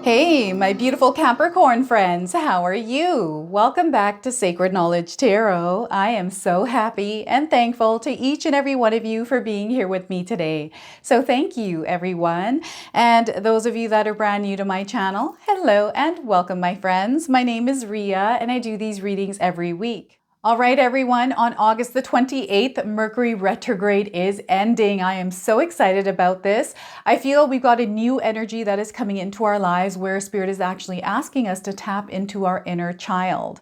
Hey, my beautiful Capricorn friends, how are you? Welcome back to Sacred Knowledge Tarot. I am so happy and thankful to each and every one of you for being here with me today. So thank you, everyone. And those of you that are brand new to my channel, hello and welcome, my friends. My name is Ria and I do these readings every week. All right, everyone, on August the 28th, Mercury retrograde is ending. I am so excited about this. I feel we've got a new energy that is coming into our lives where Spirit is actually asking us to tap into our inner child.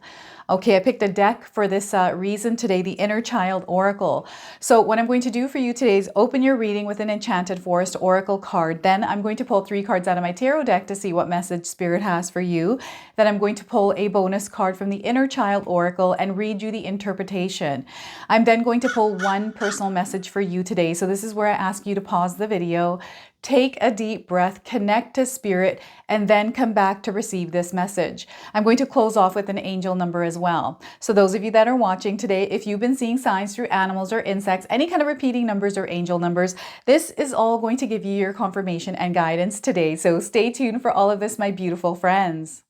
Okay, I picked a deck for this reason today, the Inner Child Oracle. So what I'm going to do for you today is open your reading with an Enchanted Forest Oracle card. Then I'm going to pull 3 cards out of my tarot deck to see what message Spirit has for you. Then I'm going to pull a bonus card from the Inner Child Oracle and read you the interpretation. I'm then going to pull 1 personal message for you today. So this is where I ask you to pause the video, take a deep breath, connect to Spirit, and then come back to receive this message. I'm going to close off with an angel number as well. So those of you that are watching today, if you've been seeing signs through animals or insects, any kind of repeating numbers or angel numbers, this is all going to give you your confirmation and guidance today. So stay tuned for all of this, my beautiful friends.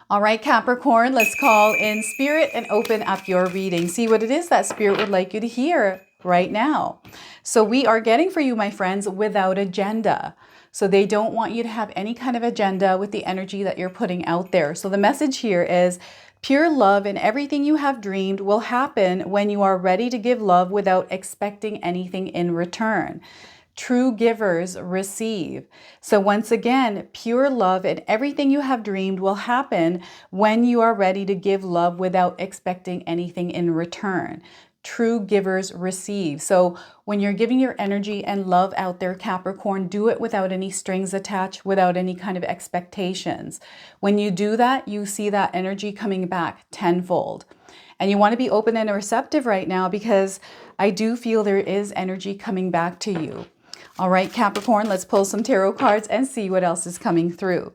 All right, Capricorn, let's call in Spirit and open up your reading. See what it is that Spirit would like you to hear right now. So we are getting for you, my friends, without agenda. So they don't want you to have any kind of agenda with the energy that you're putting out there. So the message here is pure love and everything you have dreamed will happen when you are ready to give love without expecting anything in return. True givers receive. So once again, pure love and everything you have dreamed will happen when you are ready to give love without expecting anything in return. True givers receive. So when you're giving your energy and love out there, Capricorn, do it without any strings attached, without any kind of expectations. When you do that, you see that energy coming back tenfold. And you want to be open and receptive right now because I do feel there is energy coming back to you. All right, Capricorn, let's pull some tarot cards and see what else is coming through.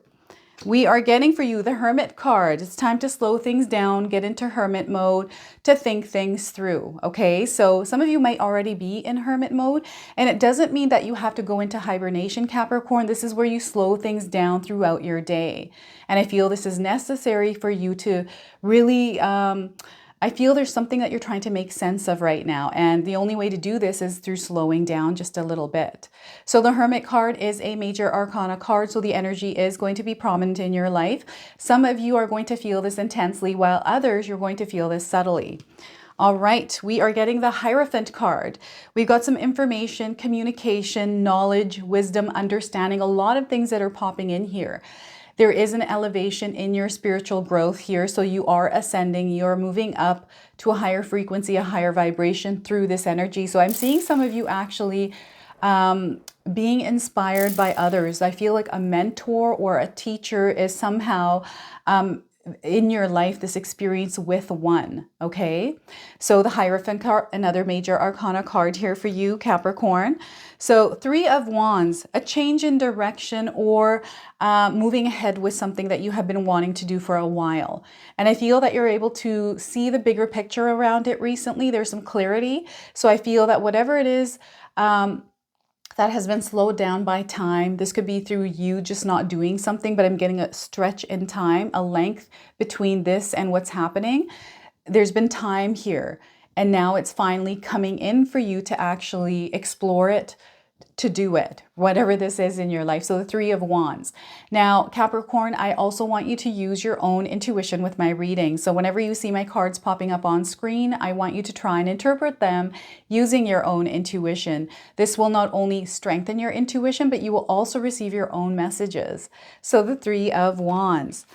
We are getting for you the Hermit card. It's time to slow things down, get into Hermit mode, to think things through, okay? So some of you might already be in Hermit mode, and it doesn't mean that you have to go into hibernation, Capricorn. This is where you slow things down throughout your day. And I feel this is necessary for you to really... I feel there's something that you're trying to make sense of right now. And the only way to do this is through slowing down just a little bit. So the Hermit card is a major arcana card. So the energy is going to be prominent in your life. Some of you are going to feel this intensely, while others you're going to feel this subtly. All right, we are getting the Hierophant card. We've got some information, communication, knowledge, wisdom, understanding, a lot of things that are popping in here. There is an elevation in your spiritual growth here. So you are ascending, you're moving up to a higher frequency, a higher vibration through this energy. So I'm seeing some of you actually being inspired by others. I feel like a mentor or a teacher is somehow in your life, this experience with one, okay? So the Hierophant card, another major arcana card here for you, Capricorn. So 3 of Wands, a change in direction or moving ahead with something that you have been wanting to do for a while. And I feel that you're able to see the bigger picture around it recently. There's some clarity. So I feel that whatever it is, that has been slowed down by time. This could be through you just not doing something, but I'm getting a stretch in time, a length between this and what's happening. There's been time here, and now it's finally coming in for you to actually explore it, to do it, whatever this is in your life. So the 3 of Wands. Now, Capricorn, I also want you to use your own intuition with my reading. So whenever you see my cards popping up on screen, I want you to try and interpret them using your own intuition. This will not only strengthen your intuition, but you will also receive your own messages. So the 3 of Wands.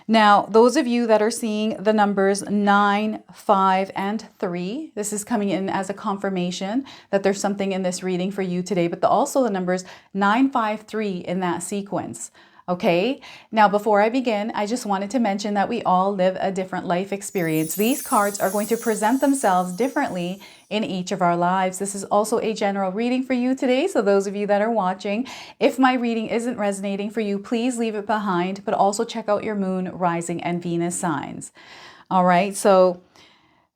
Now, those of you that are seeing the numbers 9, 5, and 3, this is coming in as a confirmation that there's something in this reading for you today, but also the numbers 9, 5, 3 in that sequence. Okay, now before I begin, I just wanted to mention that we all live a different life experience. These cards are going to present themselves differently in each of our lives. This is also a general reading for you today. So those of you that are watching, if my reading isn't resonating for you, please leave it behind, but also check out your moon, rising, and Venus signs. All right, so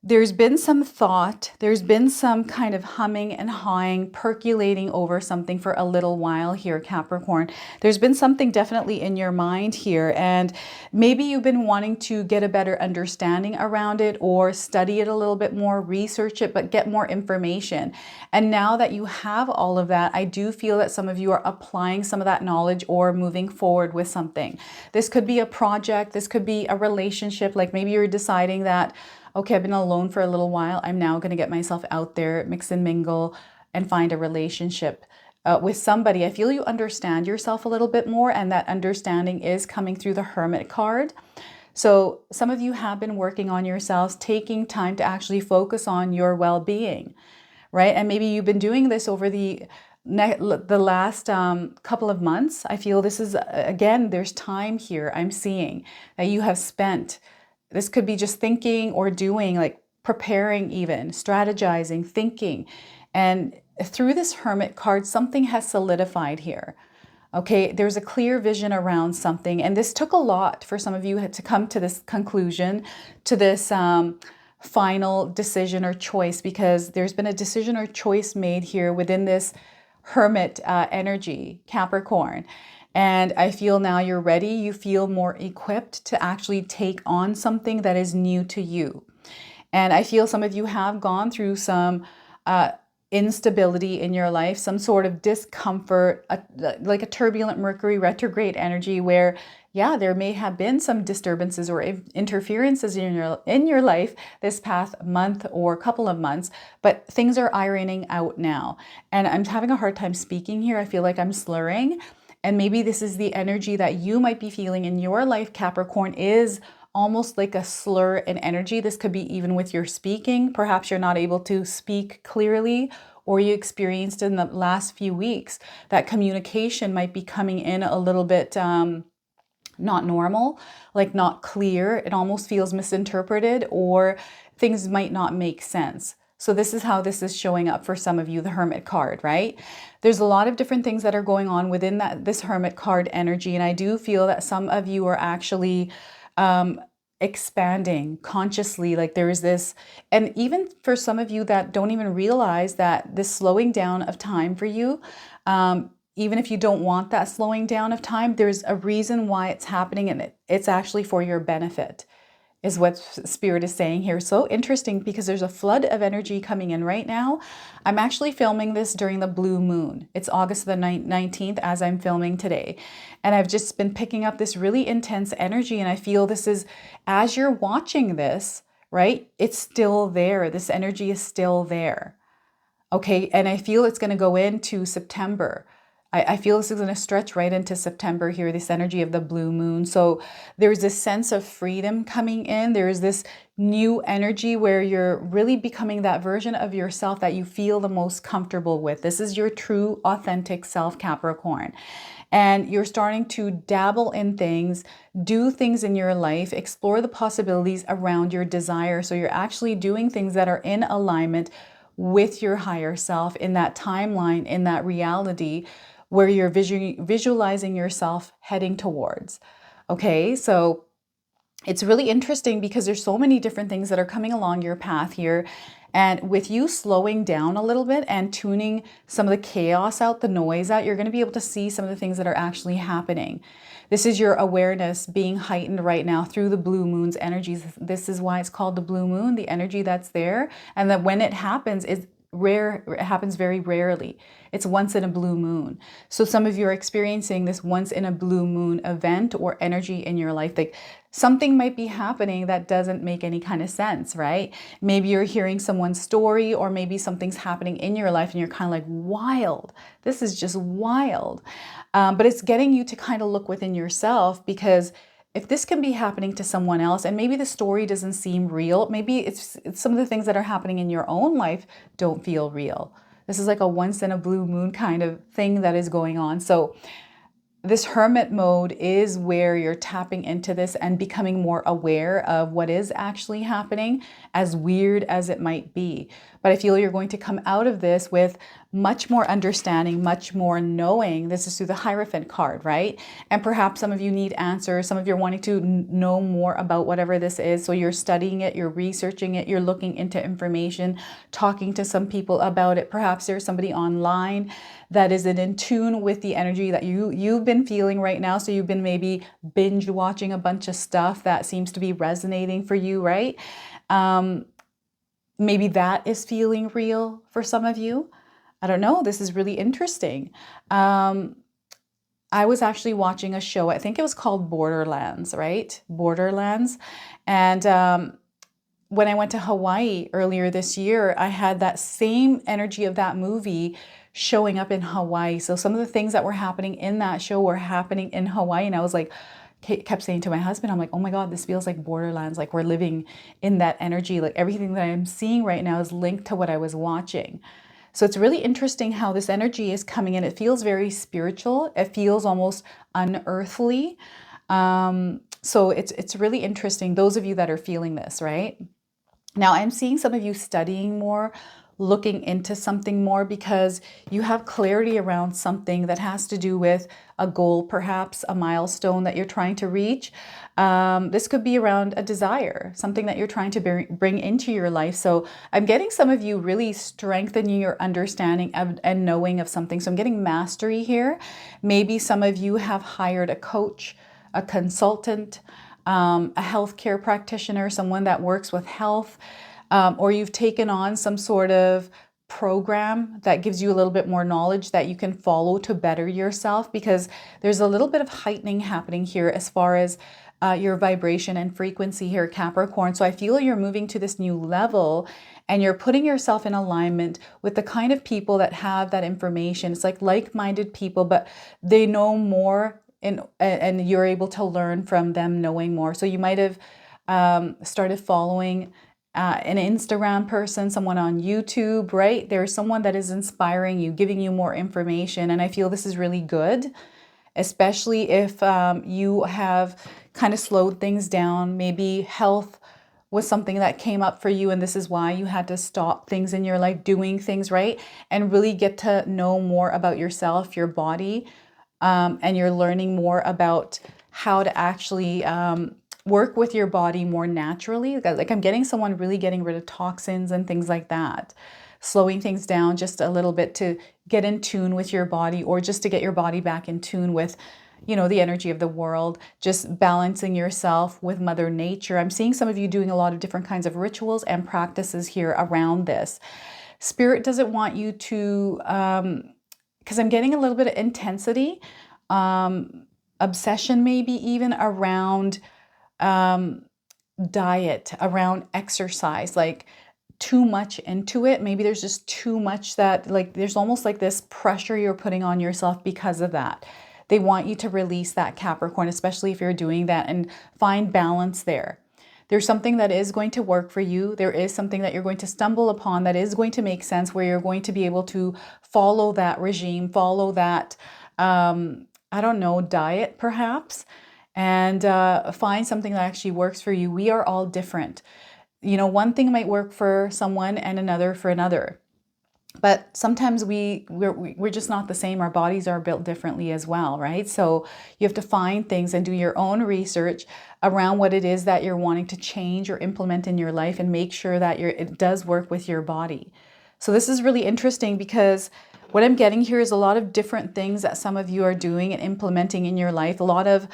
There's been some thought, there's been some kind of humming and hawing, percolating over something for a little while here, Capricorn. There's been something definitely in your mind here, and maybe you've been wanting to get a better understanding around it or study it a little bit more, research it, but get more information. And now that you have all of that, I do feel that some of you are applying some of that knowledge or moving forward with something. This could be a project, this could be a relationship, like maybe you're deciding that, okay, I've been alone for a little while. I'm now going to get myself out there, mix and mingle, and find a relationship with somebody. I feel you understand yourself a little bit more, and that understanding is coming through the Hermit card. So some of you have been working on yourselves, taking time to actually focus on your well-being, right? And maybe you've been doing this over the last couple of months. I feel this is, again, there's time here I'm seeing that you have spent. This could be just thinking or doing, like preparing even, strategizing, thinking. And through this Hermit card, something has solidified here. Okay, there's a clear vision around something. And this took a lot for some of you to come to this conclusion, to this final decision or choice, because there's been a decision or choice made here within this Hermit energy, Capricorn. And I feel now you're ready. You feel more equipped to actually take on something that is new to you. And I feel some of you have gone through some instability in your life, some sort of discomfort, like a turbulent Mercury retrograde energy where, yeah, there may have been some disturbances or interferences in your life this past month or couple of months, but things are ironing out now. And I'm having a hard time speaking here. I feel like I'm slurring. And maybe this is the energy that you might be feeling in your life, Capricorn, is almost like a slur in energy. This could be even with your speaking. Perhaps you're not able to speak clearly, or you experienced in the last few weeks that communication might be coming in a little bit not normal, like not clear. It almost feels misinterpreted, or things might not make sense. So this is how this is showing up for some of you, the Hermit card, right? There's a lot of different things that are going on within this Hermit card energy. And I do feel that some of you are actually expanding consciously, like there is this, and even for some of you that don't even realize that this slowing down of time for you, even if you don't want that slowing down of time, there's a reason why it's happening, and it's actually for your benefit, is what Spirit is saying here. So interesting, because there's a flood of energy coming in right now. I'm actually filming this during the blue moon. It's August the 19th as I'm filming today. And I've just been picking up this really intense energy. And I feel this is, as you're watching this, right, it's still there. This energy is still there. Okay, and I feel it's going to go into September. I feel this is going to stretch right into September here, this energy of the blue moon. So there's this sense of freedom coming in. There's this new energy where you're really becoming that version of yourself that you feel the most comfortable with. This is your true, authentic self, Capricorn. And you're starting to dabble in things, do things in your life, explore the possibilities around your desire. So you're actually doing things that are in alignment with your higher self, in that timeline, in that reality where you're visualizing yourself heading towards. Okay, so it's really interesting because there's so many different things that are coming along your path here. And with you slowing down a little bit and tuning some of the chaos out, the noise out, you're going to be able to see some of the things that are actually happening. This is your awareness being heightened right now through the blue moon's energies. This is why it's called the blue moon, the energy that's there. And that when it happens, it's rare. It happens very rarely. It's once in a blue moon. So some of you are experiencing this once in a blue moon event or energy in your life. Like something might be happening that doesn't make any kind of sense, right? Maybe you're hearing someone's story, or maybe something's happening in your life and you're kind of like, wild. This is just wild. But it's getting you to kind of look within yourself, because if this can be happening to someone else, and maybe the story doesn't seem real, maybe it's some of the things that are happening in your own life don't feel real. This is like a once in a blue moon kind of thing that is going on. So this hermit mode is where you're tapping into this and becoming more aware of what is actually happening, as weird as it might be. But I feel you're going to come out of this with much more understanding, much more knowing. This is through the Hierophant card, right? And perhaps some of you need answers. Some of you are wanting to know more about whatever this is. So you're studying it, you're researching it, you're looking into information, talking to some people about it. Perhaps there's somebody online that is in tune with the energy that you've been feeling right now. So you've been maybe binge watching a bunch of stuff that seems to be resonating for you, right? Maybe that is feeling real for some of you. I don't know. This is really interesting. I was actually watching a show. I think it was called Borderlands, right? Borderlands. And when I went to Hawaii earlier this year, I had that same energy of that movie showing up in Hawaii. So some of the things that were happening in that show were happening in Hawaii. And I was like, kept saying to my husband, I'm like, oh my God, this feels like Borderlands. Like we're living in that energy. Like everything that I'm seeing right now is linked to what I was watching. So it's really interesting how this energy is coming in. It feels very spiritual. It feels almost unearthly. So it's really interesting. Those of you that are feeling this, right? Now I'm seeing some of you studying more, looking into something more because you have clarity around something that has to do with a goal, perhaps a milestone that you're trying to reach. This could be around a desire, something that you're trying to bring into your life. So I'm getting some of you really strengthening your understanding and knowing of something. So I'm getting mastery here. Maybe some of you have hired a coach, a consultant, a healthcare practitioner, someone that works with health. Or you've taken on some sort of program that gives you a little bit more knowledge that you can follow to better yourself, because there's a little bit of heightening happening here as far as your vibration and frequency here, Capricorn. So I feel you're moving to this new level and you're putting yourself in alignment with the kind of people that have that information. It's like like-minded people, but they know more and you're able to learn from them knowing more. So you might have started following an Instagram person, someone on YouTube, right? There's someone that is inspiring you, giving you more information. And I feel this is really good, especially if you have kind of slowed things down. Maybe health was something that came up for you, and this is why you had to stop things in your life, doing things, right? And really get to know more about yourself, your body, and you're learning more about how to actually work with your body more naturally. Like I'm getting someone really getting rid of toxins and things like that, slowing things down just a little bit to get in tune with your body, or just to get your body back in tune with, you know, the energy of the world, just balancing yourself with Mother Nature. I'm seeing some of you doing a lot of different kinds of rituals and practices here around this. Spirit doesn't want you to, because I'm getting a little bit of intensity, obsession maybe even around diet, around exercise, like too much into it. Maybe there's just too much that, like, there's almost like this pressure you're putting on yourself because of that. They want you to release that, Capricorn, especially if you're doing that, and find balance there. There's something that is going to work for you. There is something that you're going to stumble upon that is going to make sense, where you're going to be able to follow that regime, follow that, I don't know, diet perhaps, and find something that actually works for you. We are all different. You know, one thing might work for someone and another for another. But sometimes we're just not the same. Our bodies are built differently as well, right? So you have to find things and do your own research around what it is that you're wanting to change or implement in your life, and make sure that it does work with your body. So this is really interesting, because what I'm getting here is a lot of different things that some of you are doing and implementing in your life. A lot of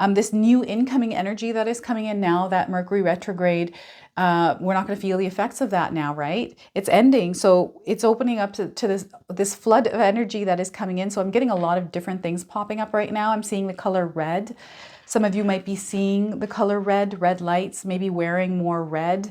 this new incoming energy that is coming in now, that Mercury retrograde. We're not going to feel the effects of that now, right? It's ending. So it's opening up to this flood of energy that is coming in. So I'm getting a lot of different things popping up right now. I'm seeing the color red. Some of you might be seeing the color red lights, maybe wearing more red.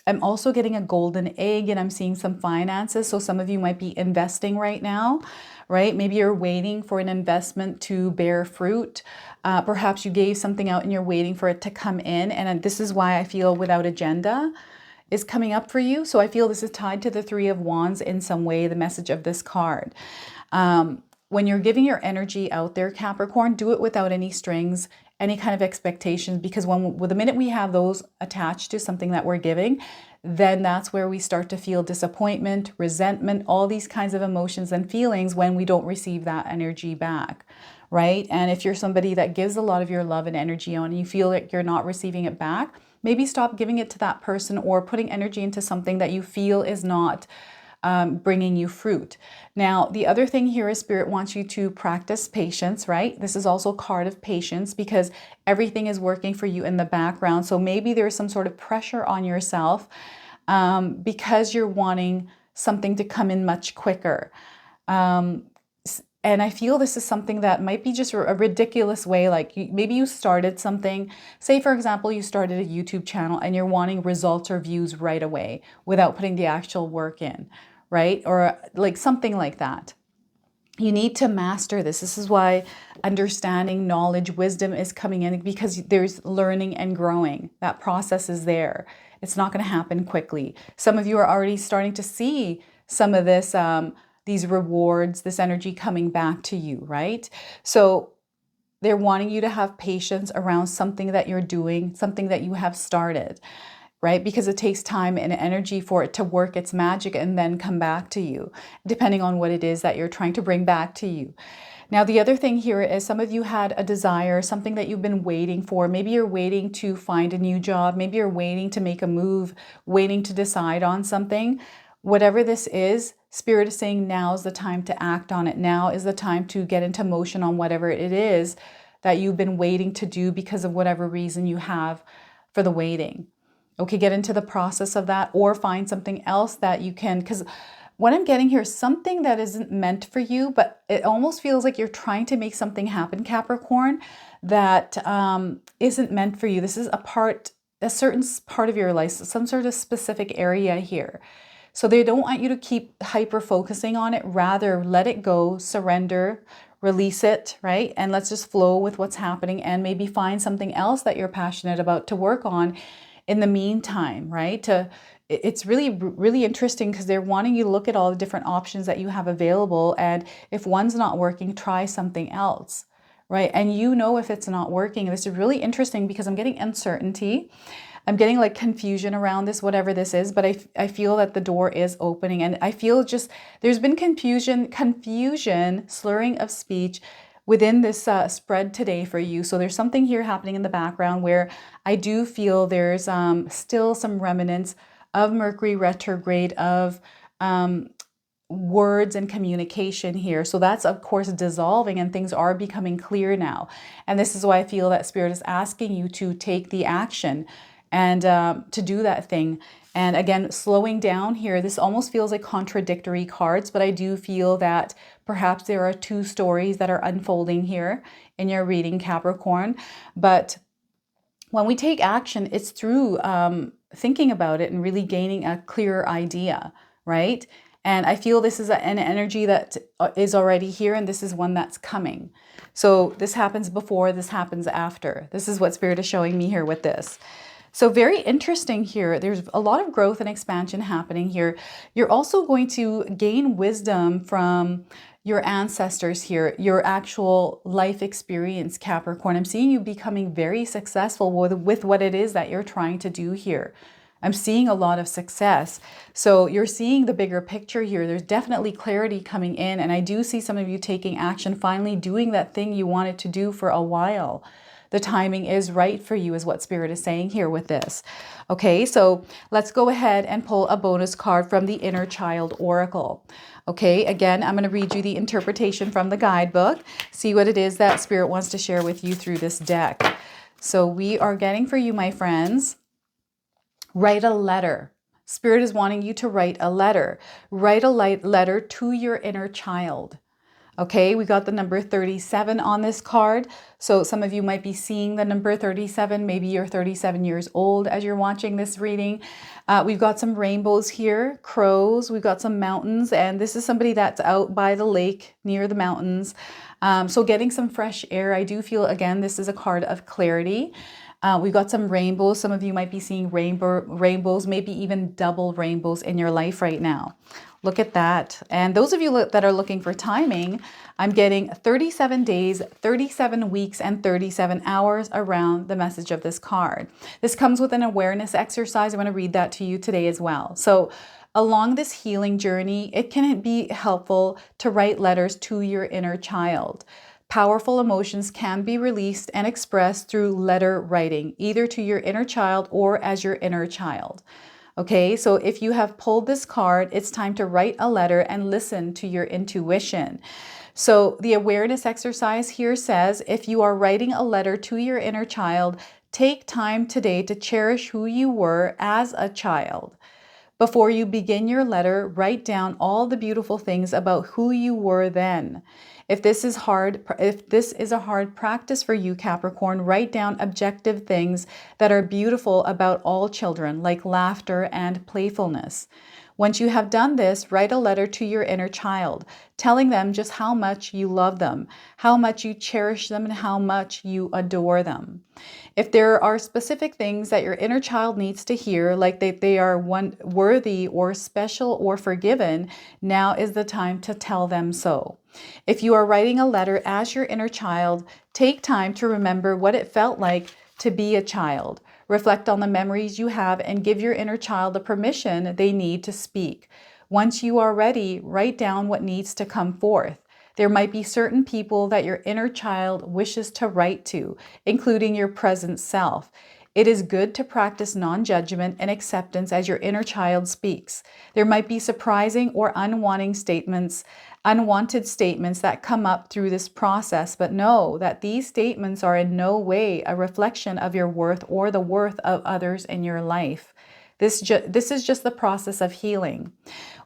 I'm also getting a golden egg, and I'm seeing some finances. So some of you might be investing right now, right? Maybe you're waiting for an investment to bear fruit. Perhaps you gave something out and you're waiting for it to come in. And this is why I feel without agenda is coming up for you. So I feel this is tied to the Three of Wands in some way, the message of this card. When you're giving your energy out there, Capricorn, do it without any strings any kind of expectations, because the minute we have those attached to something that we're giving, then that's where we start to feel disappointment, resentment, all these kinds of emotions and feelings when we don't receive that energy back, right? And if you're somebody that gives a lot of your love and energy on, and you feel like you're not receiving it back, maybe stop giving it to that person or putting energy into something that you feel is not bringing you fruit. Now, the other thing here is Spirit wants you to practice patience, right? This is also a card of patience because everything is working for you in the background. So maybe there's some sort of pressure on yourself because you're wanting something to come in much quicker. And I feel this is something that might be just a ridiculous way. Like maybe you started something, say for example, you started a YouTube channel and you're wanting results or views right away without putting the actual work in, right? Or like something like that. You need to master this. This is why understanding, knowledge, wisdom is coming in, because there's learning and growing. That process is there. It's not going to happen quickly. Some of you are already starting to see some of this, these rewards, this energy coming back to you, right? So they're wanting you to have patience around something that you're doing, something that you have started, right? Because it takes time and energy for it to work its magic and then come back to you, depending on what it is that you're trying to bring back to you. Now, the other thing here is some of you had a desire, something that you've been waiting for. Maybe you're waiting to find a new job. Maybe you're waiting to make a move, waiting to decide on something. Whatever this is, Spirit is saying now is the time to act on it. Now is the time to get into motion on whatever it is that you've been waiting to do because of whatever reason you have for the waiting. Okay, get into the process of that, or find something else that you can, because what I'm getting here is something that isn't meant for you, but it almost feels like you're trying to make something happen, Capricorn, that isn't meant for you. This is a certain part of your life, some sort of specific area here. So they don't want you to keep hyper focusing on it. Rather, let it go, surrender, release it, right? And let's just flow with what's happening and maybe find something else that you're passionate about to work on in the meantime, right? It's really, really interesting because they're wanting you to look at all the different options that you have available. And if one's not working, try something else, right? And you know if it's not working. This is really interesting because I'm getting uncertainty. I'm getting like confusion around this, whatever this is, but I feel that the door is opening, and I feel just there's been confusion, slurring of speech within this spread today for you. So there's something here happening in the background where I do feel there's still some remnants of Mercury retrograde, of words and communication here. So that's of course dissolving and things are becoming clear now. And this is why I feel that Spirit is asking you to take the action and to do that thing. And again, slowing down here, this almost feels like contradictory cards, but I do feel that perhaps there are two stories that are unfolding here in your reading, Capricorn. But when we take action, it's through thinking about it and really gaining a clearer idea, right? And I feel this is an energy that is already here, and this is one that's coming. So this happens before, this happens after. This is what Spirit is showing me here with this. So very interesting here. There's a lot of growth and expansion happening here. You're also going to gain wisdom from your ancestors here, your actual life experience, Capricorn. I'm seeing you becoming very successful with what it is that you're trying to do here. I'm seeing a lot of success. So you're seeing the bigger picture here. There's definitely clarity coming in. And I do see some of you taking action, finally doing that thing you wanted to do for a while. The timing is right for you is what Spirit is saying here with this. Okay, so let's go ahead and pull a bonus card from the Inner Child Oracle. Okay, again, I'm going to read you the interpretation from the guidebook. See what it is that Spirit wants to share with you through this deck. So we are getting for you, my friends, write a letter. Spirit is wanting you to write a letter. Write a letter to your inner child. Okay, we got the number 37 on this card. So some of you might be seeing the number 37. Maybe you're 37 years old as you're watching this reading. We've got some rainbows here, crows, we've got some mountains, and this is somebody that's out by the lake near the mountains. So getting some fresh air. I do feel, again, this is a card of clarity. We've got some rainbows. Some of you might be seeing rainbows, maybe even double rainbows in your life right now. Look at that. And those of you that are looking for timing, I'm getting 37 days, 37 weeks, and 37 hours around the message of this card. This comes with an awareness exercise. I want to read that to you today as well. So along this healing journey, it can be helpful to write letters to your inner child. Powerful emotions can be released and expressed through letter writing, either to your inner child or as your inner child. Okay, so if you have pulled this card, it's time to write a letter and listen to your intuition. So the awareness exercise here says, if you are writing a letter to your inner child, take time today to cherish who you were as a child. Before you begin your letter, write down all the beautiful things about who you were then. If this is a hard practice for you, Capricorn, write down objective things that are beautiful about all children, like laughter and playfulness. Once you have done this, write a letter to your inner child, telling them just how much you love them, how much you cherish them, and how much you adore them. If there are specific things that your inner child needs to hear, like that they are worthy or special or forgiven, now is the time to tell them so. If you are writing a letter as your inner child, take time to remember what it felt like to be a child. Reflect on the memories you have and give your inner child the permission they need to speak. Once you are ready, write down what needs to come forth. There might be certain people that your inner child wishes to write to, including your present self. It is good to practice non-judgment and acceptance as your inner child speaks. There might be surprising or unwanted statements that come up through this process, but know that these statements are in no way a reflection of your worth or the worth of others in your life. This is just the process of healing.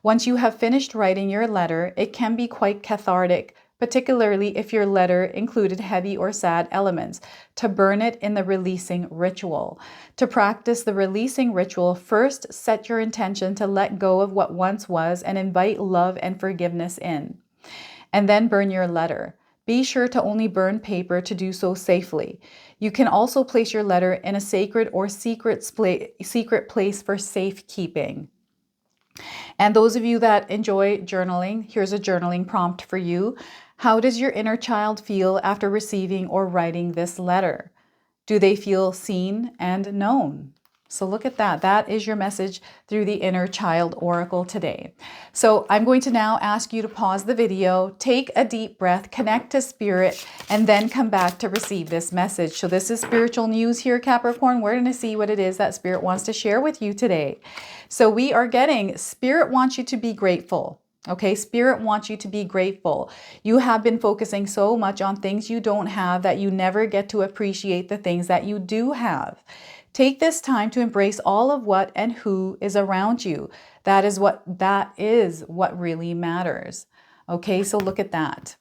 Once you have finished writing your letter, it can be quite cathartic, particularly if your letter included heavy or sad elements, to burn it in the releasing ritual. To practice the releasing ritual, first set your intention to let go of what once was and invite love and forgiveness in. And then burn your letter. Be sure to only burn paper to do so safely. You can also place your letter in a sacred or secret place for safekeeping. And those of you that enjoy journaling, here's a journaling prompt for you. How does your inner child feel after receiving or writing this letter? Do they feel seen and known? So look at that. That is your message through the Inner Child Oracle today. So I'm going to now ask you to pause the video, take a deep breath, connect to Spirit, and then come back to receive this message. So this is spiritual news here, Capricorn. We're going to see what it is that Spirit wants to share with you today. So we are getting, Spirit wants you to be grateful. Okay, Spirit wants you to be grateful. You have been focusing so much on things you don't have that you never get to appreciate the things that you do have. Take this time to embrace all of what and who is around you. That is what really matters. Okay, so look at that.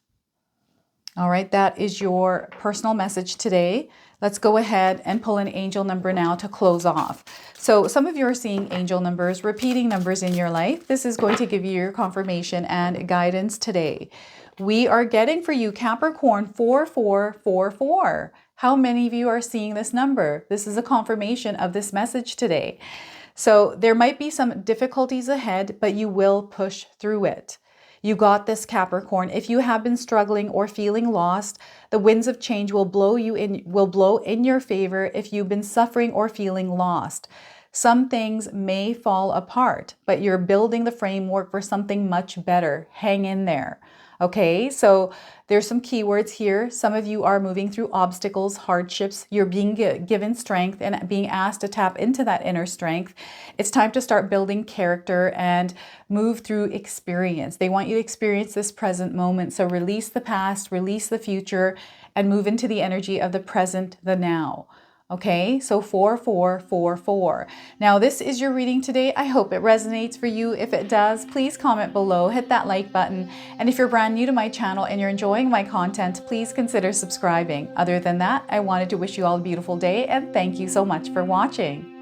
All right, that is your personal message today. Let's go ahead and pull an angel number now to close off. So some of you are seeing angel numbers, repeating numbers in your life. This is going to give you your confirmation and guidance today. We are getting for you, Capricorn, 4444. How many of you are seeing this number? This is a confirmation of this message today. So there might be some difficulties ahead, but you will push through it. You got this, Capricorn. If you have been struggling or feeling lost, the winds of change will blow in your favor if you've been suffering or feeling lost. Some things may fall apart, but you're building the framework for something much better. Hang in there. Okay, so there's some keywords here. Some of you are moving through obstacles, hardships. You're being given strength and being asked to tap into that inner strength. It's time to start building character and move through experience. They want you to experience this present moment. So release the past, release the future, and move into the energy of the present, the now. Okay, so 4444. Now this is your reading today. I hope it resonates for you. If it does, please comment below, hit that like button. And if you're brand new to my channel and you're enjoying my content, please consider subscribing. Other than that, I wanted to wish you all a beautiful day and thank you so much for watching.